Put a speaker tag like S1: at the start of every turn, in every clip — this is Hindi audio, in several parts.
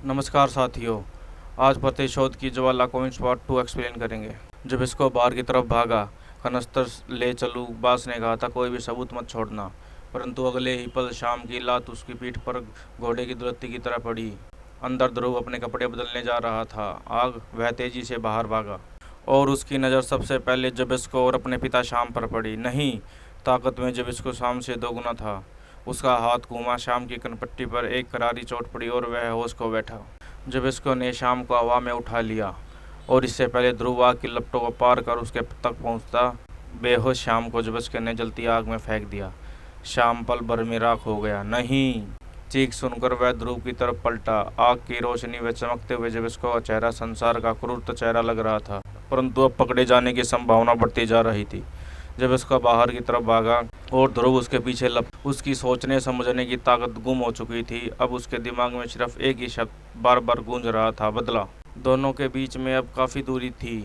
S1: नमस्कार साथियों। आज प्रतिशोध की ज्वाला को पार्ट 2 एक्सप्लेन करेंगे। जब इसको बाहर की तरफ भागा, कनस्तर ले चलूँ, बास ने कहा था कोई भी सबूत मत छोड़ना। परंतु अगले ही पल शाम की लात उसकी पीठ पर घोड़े की दुलत्ती की तरह पड़ी। अंदर ध्रुव अपने कपड़े बदलने जा रहा था। आग वह तेजी से बाहर भागा और उसकी नज़र सबसे पहले जबिस्को और अपने पिता श्याम पर पड़ी। नहीं, ताकत में जबिस्को शाम से दोगुना था। उसका हाथ घूमा, शाम की कनपट्टी पर एक करारी चोट पड़ी और वह होश खो बैठा। जबिस्को ने शाम को हवा में उठा लिया और इससे पहले ध्रुव आग की लपटों को पार कर उसके तक पहुंचता, बेहोश शाम को जबिस्को ने जलती आग में फेंक दिया। शाम पल भर में राख हो गया। नहीं! चीख सुनकर वह ध्रुव की तरफ पलटा। आग की रोशनी में चमकते हुए जबिस्को का चेहरा संसार का क्रूरतम चेहरा लग रहा था, परंतु अब पकड़े जाने की संभावना बढ़ती जा रही थी। जब उसका बाहर की तरफ भागा और ध्रुव उसके पीछे उसकी सोचने समझने की ताकत गुम हो चुकी थी। अब उसके दिमाग में सिर्फ एक ही शब्द बार बार गूंज रहा था, बदला। दोनों के बीच में अब काफ़ी दूरी थी।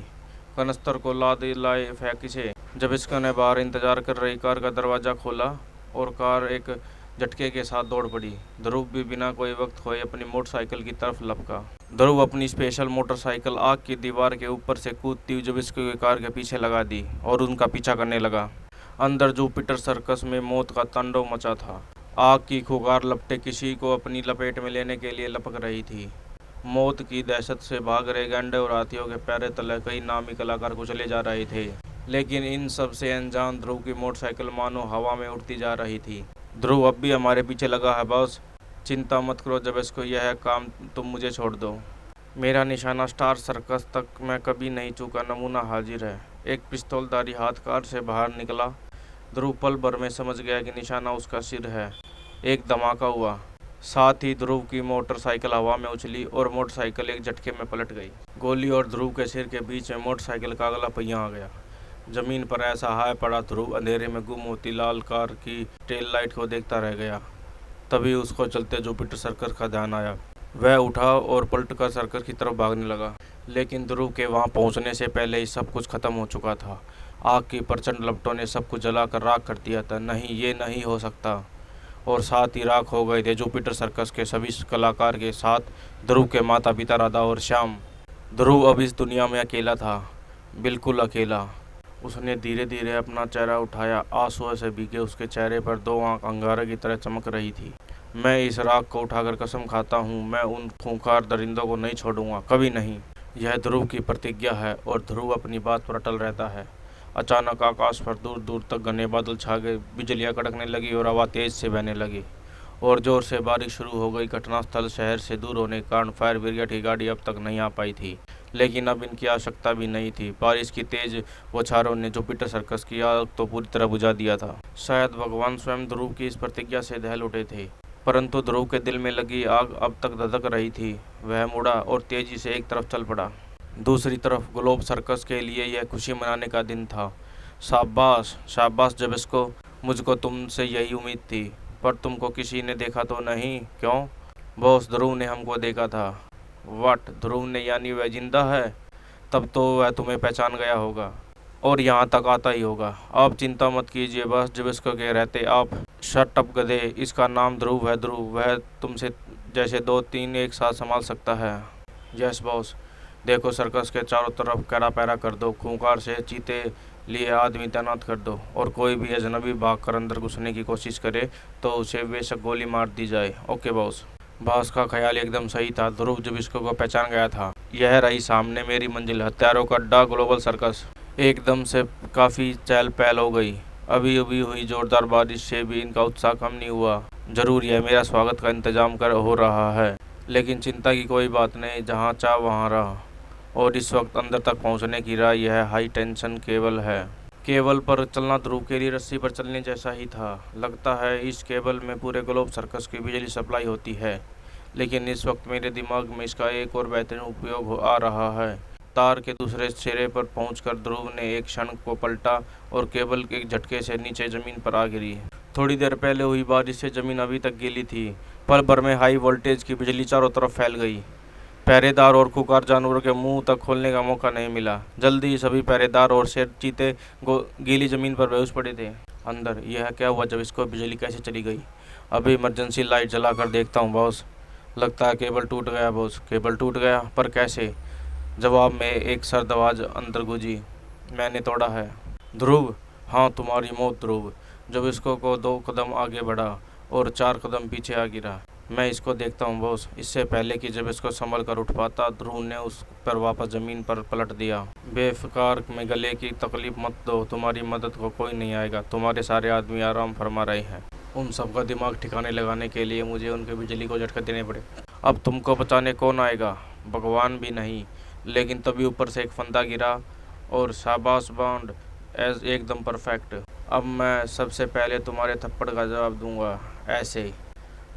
S1: कनस्तर को लाद लाए फेंकिसे जब इसका ने बाहर इंतजार कर रही कार का दरवाज़ा खोला और कार एक झटके के साथ दौड़ पड़ी। ध्रुव भी बिना कोई वक्त खोए अपनी मोटरसाइकिल की तरफ लपका। ध्रुव अपनी स्पेशल मोटरसाइकिल आग की दीवार के ऊपर से कूदती हुई जब इसकी कार के पीछे लगा दी और उनका पीछा करने लगा। अंदर जुपिटर सर्कस में मौत का तांडव मचा था। आग की खुगार लपटें किसी को अपनी लपेट में लेने के लिए लपक रही थी। मौत की दहशत से भाग रहे गैंडे और हाथियों के पैरे तले कई नामी कलाकार कुचले जा रहे थे, लेकिन इन सब से अनजान ध्रुव की मोटरसाइकिल मानो हवा में उड़ती जा रही थी। ध्रुव अब भी हमारे पीछे लगा है बॉस, चिंता मत करो जब इसको, यह काम तुम मुझे छोड़ दो। मेरा निशाना स्टार सर्कस तक मैं कभी नहीं चूका, नमूना हाजिर है। एक पिस्तौलधारी हाथ कार से बाहर निकला। ध्रुव पल भर में समझ गया कि निशाना उसका सिर है। एक धमाका हुआ, साथ ही ध्रुव की मोटरसाइकिल हवा में उछली और मोटरसाइकिल एक झटके में पलट गई। गोली और ध्रुव के सिर के बीच में मोटरसाइकिल का अगला पहिया आ गया। जमीन पर ऐसा हाय पड़ा, ध्रुव अंधेरे में गुम होती लाल कार की टेल लाइट को देखता रह गया। तभी उसको चलते जुपिटर सर्कस का ध्यान आया। वह उठा और पलटकर सर्कस की तरफ भागने लगा, लेकिन ध्रुव के वहां पहुंचने से पहले ही सब कुछ खत्म हो चुका था। आग की प्रचंड लपटों ने सब कुछ जलाकर राख कर दिया था। नहीं, ये नहीं हो सकता। और साथ ही राख हो गए थे जुपिटर सर्कस के सभी कलाकार के साथ ध्रुव के माता पिता राधा और श्याम। ध्रुव अब इस दुनिया में अकेला था, बिल्कुल अकेला। उसने धीरे धीरे अपना चेहरा उठाया। आंसुओं से भीगे उसके चेहरे पर दो आंख अंगारे की तरह चमक रही थी। मैं इस राख को उठाकर कसम खाता हूँ, मैं उन खूंखार दरिंदों को नहीं छोड़ूंगा, कभी नहीं। यह ध्रुव की प्रतिज्ञा है और ध्रुव अपनी बात पर अटल रहता है। अचानक आकाश पर दूर दूर तक घने बादल छा गए, बिजलियाँ कड़कने लगी और हवा तेज से बहने लगी और जोर से बारिश शुरू हो गई। घटनास्थल शहर से दूर होने के कारण फायर ब्रिगेड की गाड़ी अब तक नहीं आ पाई थी, लेकिन अब इनकी आवश्यकता भी नहीं थी। बारिश की तेज बौछारों ने जुपिटर सर्कस की आग तो पूरी तरह बुझा दिया था। शायद भगवान स्वयं ध्रुव की इस प्रतिज्ञा से दहल उठे थे, परंतु ध्रुव के दिल में लगी आग अब तक धधक रही थी। वह मुड़ा और तेजी से एक तरफ चल पड़ा। दूसरी तरफ ग्लोब सर्कस के लिए यह खुशी मनाने का दिन था। शाबाश शाबाश जबिस्को, मुझको तुमसे यही उम्मीद थी, पर तुमको किसी ने देखा तो नहीं? क्यों बॉस? ध्रुव ने हमको देखा था। वाट? ध्रुव ने? यानी वह जिंदा है? तब तो वह तुम्हें पहचान गया होगा और यहाँ तक आता ही होगा। आप चिंता मत कीजिए बस, जबिस्को के रहते आप। शट अप गधे, इसका नाम ध्रुव है। ध्रुव वह तुमसे जैसे दो तीन एक साथ संभाल सकता है। Yes boss. देखो, सर्कस के चारों तरफ कैरा पैरा कर दो, खूंखार से चीते लिए आदमी तैनात कर दो और कोई भी अजनबी भाग कर अंदर घुसने की कोशिश करे तो उसे बेशक गोली मार दी जाए। Okay boss. बॉस का ख्याल एकदम सही था। ध्रुव जबिस्को को पहचान गया था। यह रही सामने मेरी मंजिल, हत्यारों का अड्डा, ग्लोबल सर्कस। एकदम से काफ़ी चहल पहल हो गई। अभी अभी हुई जोरदार बारिश से भी इनका उत्साह कम नहीं हुआ। जरूर यह मेरा स्वागत का इंतजाम कर हो रहा है, लेकिन चिंता की कोई बात नहीं, जहाँ चाह वहाँ रहा। और इस वक्त अंदर तक पहुँचने की राह यह हाई टेंशन केबल है। केबल पर चलना ध्रुव के लिए रस्सी पर चलने जैसा ही था। लगता है इस केबल में पूरे ग्लोब सर्कस की बिजली सप्लाई होती है, लेकिन इस वक्त मेरे दिमाग में इसका एक और बेहतरीन उपयोग आ रहा है। तार के दूसरे सिरे पर पहुंचकर ध्रुव ने एक क्षण को पलटा और केबल के एक झटके से नीचे जमीन पर आ गिरी। थोड़ी देर पहले हुई बारिश से जमीन अभी तक गीली थी। पल भर में हाई वोल्टेज की बिजली चारों तरफ फैल गई। पहरेदार और खुकार जानवरों के मुंह तक खोलने का मौका नहीं मिला। जल्दी ही सभी पहरेदार और शेर चीते गीली जमीन पर बेहोश पड़े थे। अंदर यह क्या हुआ? जब इसको बिजली कैसे चली गई? अभी इमरजेंसी लाइट जलाकर देखता हूँ बॉस। लगता है केबल टूट गया बॉस। केबल टूट गया, पर कैसे? जवाब में एक सर्द आवाज अंदर गूंजी, मैंने तोड़ा है। ध्रुव, हाँ तुम्हारी मौत ध्रुव। जब इसको को 2 कदम आगे बढ़ा और 4 कदम पीछे आ गिरा। मैं इसको देखता हूँ बॉस। इससे पहले कि जब इसको संभल कर उठ पाता, ध्रुव ने उस पर वापस जमीन पर पलट दिया। बेफिकार में गले की तकलीफ मत दो, तुम्हारी मदद को कोई नहीं आएगा। तुम्हारे सारे आदमी आराम फरमा रहे हैं। उन सबका दिमाग ठिकाने लगाने के लिए मुझे उनके बिजली को झटके देने पड़े। अब तुमको बचाने कौन आएगा? भगवान भी नहीं। लेकिन तभी ऊपर से एक फंदा गिरा और शाबाश बॉन्ड, एकदम परफेक्ट। अब मैं सबसे पहले तुम्हारे थप्पड़ का जवाब दूंगा, ऐसे।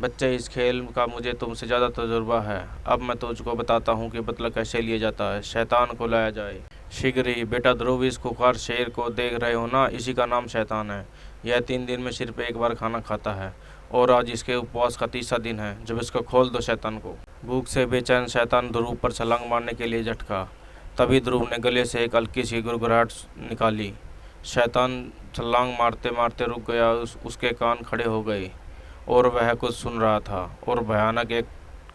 S1: बच्चे, इस खेल का मुझे तुमसे ज़्यादा तजुर्बा है। अब मैं तुझको बताता हूँ कि बदला कैसे लिया जाता है। शैतान को लाया जाए शीघ्र ही। बेटा ध्रुव, इस खुखार शेर को देख रहे हो ना, इसी का नाम शैतान है। यह 3 दिन में सिर्फ एक बार खाना खाता है और आज इसके उपवास का 3रा दिन है। जब इसको खोल दो शैतान को। भूख से बेचैन शैतान ध्रुव पर छलांग मारने के लिए झटका। तभी ध्रुव ने गले से एक हल्की सी गुड़गुड़ाहट निकाली। शैतान छलांग मारते मारते रुक गया। उसके कान खड़े हो गए और वह कुछ सुन रहा था, और भयानक एक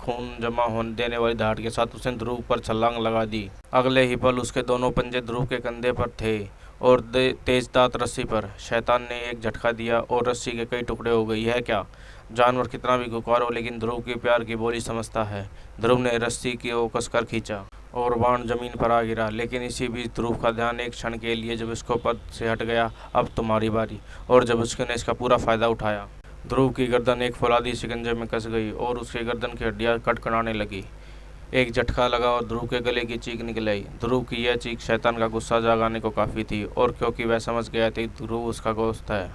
S1: खून जमा होने देने वाली दहाड़ के साथ उसने ध्रुव पर छलांग लगा दी। अगले ही पल उसके दोनों पंजे ध्रुव के कंधे पर थे और तेज दांत रस्सी पर। शैतान ने एक झटका दिया और रस्सी के कई टुकड़े हो गए। यह क्या? जानवर कितना भी खुखार हो, लेकिन ध्रुव के प्यार की बोली समझता है। ध्रुव ने रस्सी की ओर कसकर खींचा और बाण जमीन पर आ गिरा। लेकिन इसी बीच ध्रुव का ध्यान एक क्षण के लिए जब इसको पद से हट गया। अब तुम्हारी बारी। और जब उसने इसका पूरा फायदा उठाया, ध्रुव की गर्दन एक फौलादी शिकंजे में कस गई और उसके गर्दन की हड्डियां कड़कड़ाने लगी। एक झटका लगा और ध्रुव के गले की चीख निकल आई। ध्रुव की यह चीख शैतान का गुस्सा जगाने को काफ़ी थी, और क्योंकि वह समझ गया था ध्रुव उसका दोस्त है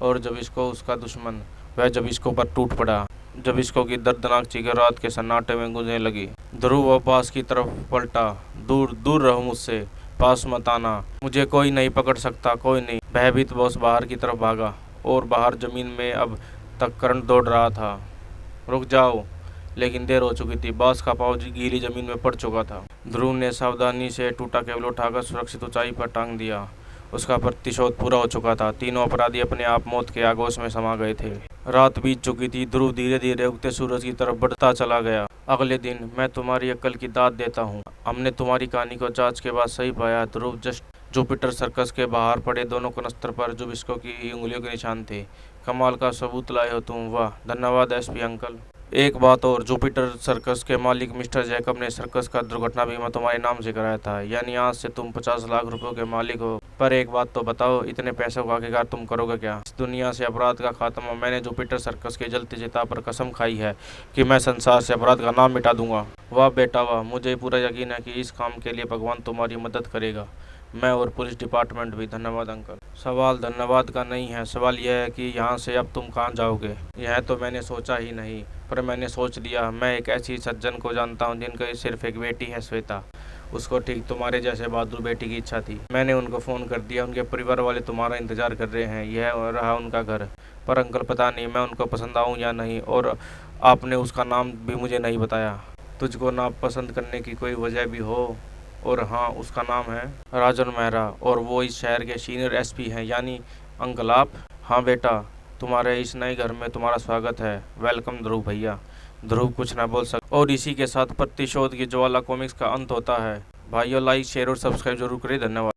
S1: और जब इसको उसका दुश्मन, वह जब इसको पर टूट पड़ा। जब इसको की दर्दनाक चीखें रात के सन्नाटे में गूंजने लगी। ध्रुव पास की तरफ पलटा। दूर दूर रहो मुझसे, पास मत आना, मुझे कोई नहीं पकड़ सकता, कोई नहीं। भयभीत बॉस बाहर की तरफ भागा और बाहर जमीन में अब तक करंट दौड़ रहा था। रुक जाओ, लेकिन देर हो चुकी थी। बास का पाँव गीली जमीन में पड़ चुका था। ध्रुव ने सावधानी से टूटा केबल उठाकर सुरक्षित ऊंचाई पर टांग दिया। उसका प्रतिशोध पूरा हो चुका था। तीनों अपराधी अपने आप मौत के आगोश में समा गए थे। रात बीत चुकी थी। ध्रुव धीरे धीरे उगते सूरज की तरफ बढ़ता चला गया। अगले दिन, मैं तुम्हारी अक्ल की दाद देता हूँ। हमने तुम्हारी कहानी को जांच के बाद सही पाया। ध्रुव जस्ट जुपिटर सर्कस के बाहर पड़े दोनों कनस्तर पर जुबिस्को की उंगलियों के निशान थे। कमाल का सबूत लाए हो तुम, वाह, धन्यवाद एसपी अंकल। एक बात और, जुपिटर सर्कस के मालिक मिस्टर जैकब ने सर्कस का दुर्घटना बीमा तुम्हारे नाम से कराया था, यानी आज से तुम 50 लाख रुपयों के मालिक हो। पर एक बात तो बताओ, इतने पैसों का आखिरकार तुम करोगे क्या? इस दुनिया से अपराध का खात्मा। मैंने जुपिटर सर्कस के जलती चिता पर कसम खाई है कि मैं संसार से अपराध का नाम मिटा दूंगा। वाह बेटा वाह, मुझे पूरा यकीन है कि इस काम के लिए भगवान तुम्हारी मदद करेगा, मैं और पुलिस डिपार्टमेंट भी। धन्यवाद अंकल। सवाल धन्यवाद का नहीं है, सवाल यह है कि यहाँ से अब तुम कहाँ जाओगे? यह तो मैंने सोचा ही नहीं, पर मैंने सोच लिया। मैं एक ऐसी सज्जन को जानता हूँ जिनकी सिर्फ एक बेटी है, श्वेता। उसको ठीक तुम्हारे जैसे बहादुर बेटी की इच्छा थी। मैंने उनको फ़ोन कर दिया। उनके परिवार वाले तुम्हारा इंतज़ार कर रहे हैं। यह रहा उनका घर। पर अंकल, पता नहीं मैं उनको पसंद आऊँ या नहीं, और आपने उसका नाम भी मुझे नहीं बताया। तुझको नापसंद करने की कोई वजह भी हो? और हाँ, उसका नाम है राजन मेहरा, और वो इस शहर के सीनियर एसपी हैं। यानी अंकल आप? हाँ बेटा, तुम्हारे इस नए घर में तुम्हारा स्वागत है। वेलकम ध्रुव भैया। ध्रुव कुछ ना बोल सका, और इसी के साथ प्रतिशोध की ज्वाला कॉमिक्स का अंत होता है। भाइयों, लाइक शेयर और सब्सक्राइब जरूर करें। धन्यवाद।